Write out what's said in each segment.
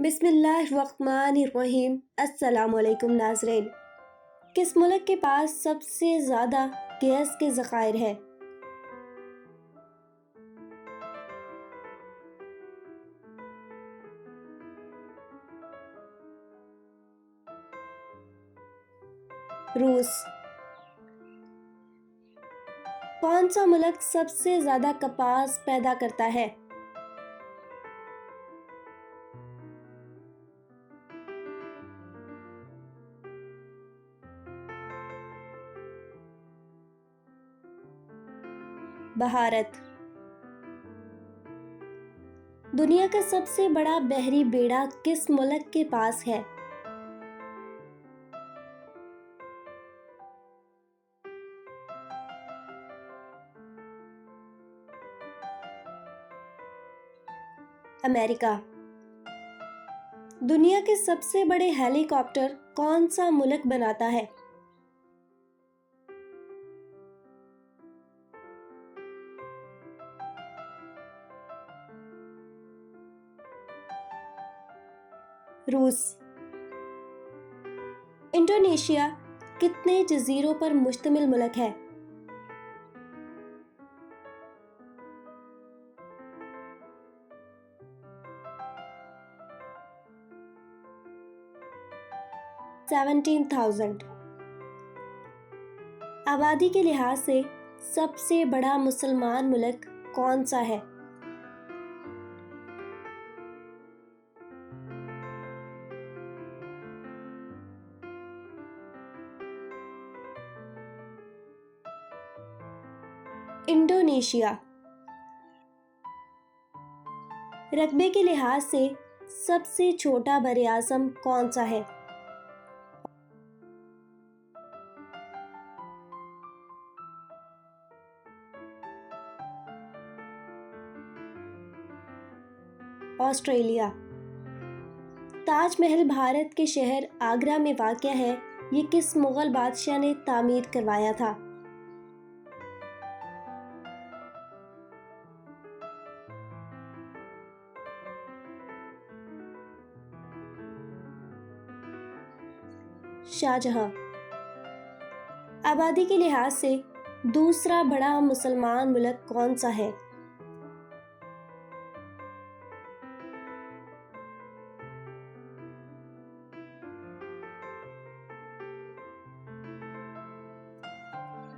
बिस्मिल्लाहिर्रहमानिर्रहीम। अस्सलामुअलैकुम नाज़रीन। किस मुल्क के पास सबसे ज़्यादा गैस के ज़खायर हैं? रूस। कौन सा मुल्क सबसे ज़्यादा कपास पैदा करता है? भारत। दुनिया का सबसे बड़ा बहरी बेड़ा किस मुल्क के पास है? अमेरिका। दुनिया के सबसे बड़े हेलीकॉप्टर कौन सा मुल्क बनाता है? रूस। इंडोनेशिया कितने जजीरों पर मुश्तमिल मुल्क है? Seventeen thousand. आबादी के लिहाज से सबसे बड़ा मुसलमान मुल्क कौन सा है? इंडोनेशिया। रकबे के लिहाज से सबसे छोटा बरआज़म कौन सा है? ऑस्ट्रेलिया। ताजमहल भारत के शहर आगरा में वाक़या है। ये किस मुग़ल बादशाह ने तामीर करवाया था? शाहजहां। आबादी के लिहाज से दूसरा बड़ा मुसलमान मुल्क कौन सा है?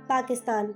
पाकिस्तान।